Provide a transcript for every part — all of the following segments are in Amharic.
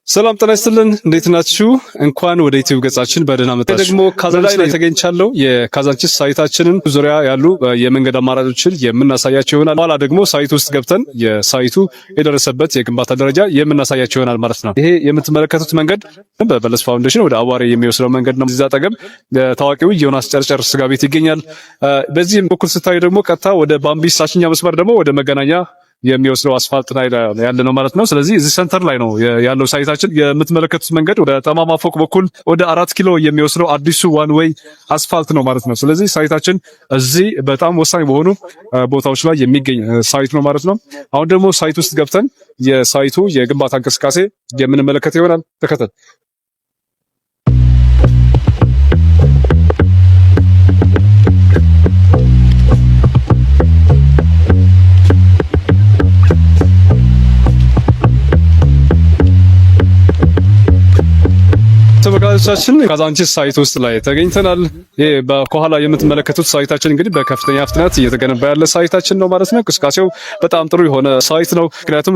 ሰላም ጤና ይስጥልን እንዴት ናችሁ? እንኳን ወደ ዩቲዩብ ገጻችን በደህና መጣችሁ። ደግሞ ካዛንቺስ ላይ ተገኝቻለሁ። የካዛንቺስ ሳይታችንን ዙሪያ ያሉ የመንገድ አማራጮችን የምናሳያቸው ይሆናል። ኋላ ደግሞ ሳይቱ ውስጥ ገብተን የሳይቱ የደረሰበት የግንባታ ደረጃ የምናሳያቸው ይሆናል ማለት ነው። ይሄ የምትመለከቱት መንገድ በበለስ ፋውንዴሽን ወደ አዋሬ የሚወስደው መንገድ ነው። እዛ አጠገብ ታዋቂው ዮናስ ጨርጨር ስጋ ቤት ይገኛል። በዚህም በኩል ስታዩ ደግሞ ቀጥታ ወደ ባምቢስ ታችኛ መስመር ደግሞ ወደ መገናኛ የሚወስደው አስፋልት ላይ ያለ ነው ማለት ነው። ስለዚህ እዚህ ሴንተር ላይ ነው ያለው ሳይታችን። የምትመለከቱት መንገድ ወደ ጠማማ ፎቅ በኩል ወደ 4 ኪሎ የሚወስደው አዲሱ ዋን ዌይ አስፋልት ነው ማለት ነው። ስለዚህ ሳይታችን እዚህ በጣም ወሳኝ በሆኑ ቦታዎች ላይ የሚገኝ ሳይት ነው ማለት ነው። አሁን ደግሞ ሳይት ውስጥ ገብተን የሳይቱ የግንባታ እንቅስቃሴ የምንመለከት ይሆናል። ተከተል። ተመልካቾቻችን ካዛንቺስ ሳይት ውስጥ ላይ ተገኝተናል። ይሄ በኋላ የምትመለከቱት ሳይታችን እንግዲህ በከፍተኛ ፍጥነት እየተገነባ ያለ ሳይታችን ነው ማለት ነው። እንቅስቃሴው በጣም ጥሩ የሆነ ሳይት ነው። ምክንያቱም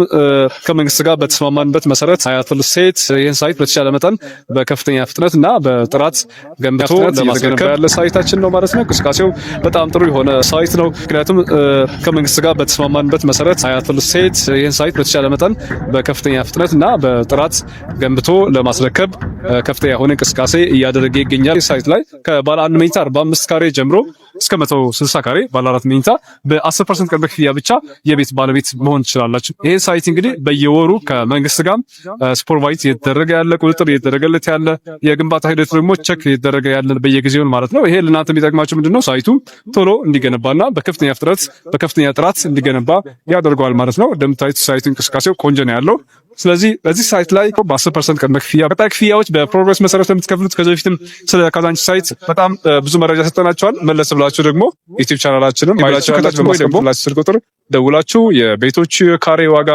ከመንግስት ጋር በተስማማንበት መሰረት ሀያት ሴት ይህን ሳይት በተቻለ መጠን በከፍተኛ ፍጥነት እና በጥራት ገንብቶ ለማስረከብ ያለ ሳይታችን ነው ማለት ነው። እንቅስቃሴው በጣም ጥሩ የሆነ ሳይት ነው። ምክንያቱም ከመንግስት ጋር በተስማማንበት መሰረት ሀያት ሴት ይህን ሳይት በተቻለ መጠን በከፍተኛ ፍጥነት እና በጥራት ገንብቶ ለማስረከብ ከፍተኛ የሆነ እንቅስቃሴ እያደረገ ይገኛል። ሳይት ላይ ከባለ 1 መኝታ 45 ካሬ ጀምሮ እስከ 160 ካሬ ባለ 4 መኝታ በ10% ቅድመ ክፍያ ብቻ የቤት ባለቤት መሆን ትችላላችሁ። ይሄ ሳይት እንግዲህ በየወሩ ከመንግስት ጋር ሱፐርቫይዝ እየተደረገ ያለ ቁጥጥር እየተደረገለት ያለ የግንባታ ሂደት ደግሞ ቼክ እየተደረገ ያለ በየጊዜው ማለት ነው። ይሄ ለእናንተ የሚጠቅማችሁ ምንድነው? ሳይቱ ቶሎ እንዲገነባና በከፍተኛ ፍጥነት በከፍተኛ ጥራት እንዲገነባ ያደርገዋል ማለት ነው። እንደምታዩት ሳይቱ እንቅስቃሴው ቆንጆ ነው ያለው። ስለዚህ በዚህ ሳይት ላይ በ10% ቅድመ ክፍያ ቀጣይ ክፍያዎች በፕሮግረስ መሰረት የምትከፍሉት። ከዚህ በፊትም ስለ ካዛንቺስ ሳይት በጣም ብዙ መረጃ ሰጠናችኋል። መለስ ብላችሁ ደግሞ ዩቲዩብ ቻናላችንን ማይላችሁ ከታች በማስቀመጥላችሁ ስልክ ቁጥር ደውላችሁ የቤቶች ካሬ ዋጋ፣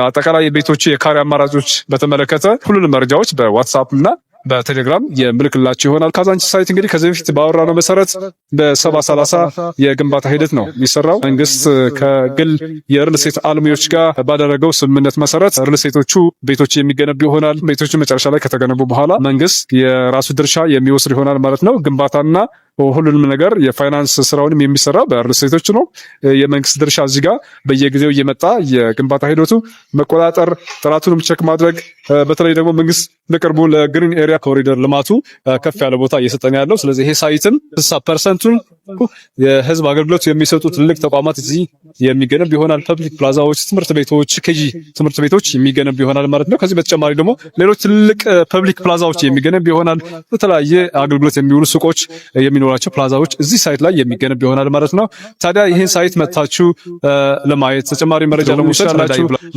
አጠቃላይ የቤቶች የካሬ አማራጮች በተመለከተ ሁሉንም መረጃዎች በዋትስአፕ እና በቴሌግራም የምልክላችሁ ይሆናል። ካዛንቺስ ሳይት እንግዲህ ከዚህ በፊት ባወራነው መሰረት በ70/30 የግንባታ ሂደት ነው የሚሰራው። መንግስት ከግል የሪል ስቴት አልሚዎች ጋር ባደረገው ስምምነት መሰረት ሪል ስቴቶቹ ቤቶች የሚገነቡ ይሆናል። ቤቶቹ መጨረሻ ላይ ከተገነቡ በኋላ መንግስት የራሱ ድርሻ የሚወስድ ይሆናል ማለት ነው። ግንባታና ሁሉንም ነገር የፋይናንስ ስራውንም የሚሰራው በሪል ስቴቶች ነው። የመንግስት ድርሻ እዚህ ጋር በየጊዜው እየመጣ የግንባታ ሂደቱ መቆጣጠር፣ ጥራቱንም ቼክ ማድረግ፣ በተለይ ደግሞ መንግስት በቅርቡ ለግሪን ኤሪያ ኮሪደር ልማቱ ከፍ ያለ ቦታ እየሰጠን ያለው። ስለዚህ ይሄ ሳይትም 60% የህዝብ አገልግሎት የሚሰጡ ትልቅ ተቋማት እዚህ የሚገነብ ይሆናል። ፐብሊክ ፕላዛዎች፣ ትምህርት ቤቶች፣ ኬጂ ትምህርት ቤቶች የሚገነብ ይሆናል ማለት ነው። ከዚህ በተጨማሪ ደግሞ ሌሎች ትልቅ ፐብሊክ ፕላዛዎች የሚገነብ ይሆናል። በተለያየ አገልግሎት የሚውሉ ሱቆች የሚኖራቸው ፕላዛዎች እዚህ ሳይት ላይ የሚገነብ ይሆናል ማለት ነው። ታዲያ ይህን ሳይት መጥታችሁ ለማየት ተጨማሪ መረጃ ለመውሰድ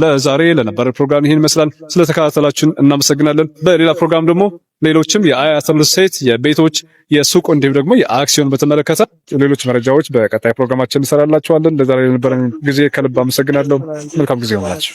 ለዛሬ ለነበረ ፕሮግራም ይህን ይመስላል። ስለተከታተላችሁን እናመሰግናለን። በሌላ ፕሮግራም ደግሞ ሌሎችም የአያት ሪል ስቴት የቤቶች የሱቅ እንዲሁም ደግሞ የአክሲዮን በተመለከተ ሌሎች መረጃዎች በቀጣይ ፕሮግራማችን እንሰራላችኋለን። ለዛሬ የነበረን ጊዜ ከልብ አመሰግናለሁ። መልካም ጊዜ ሆናችሁ።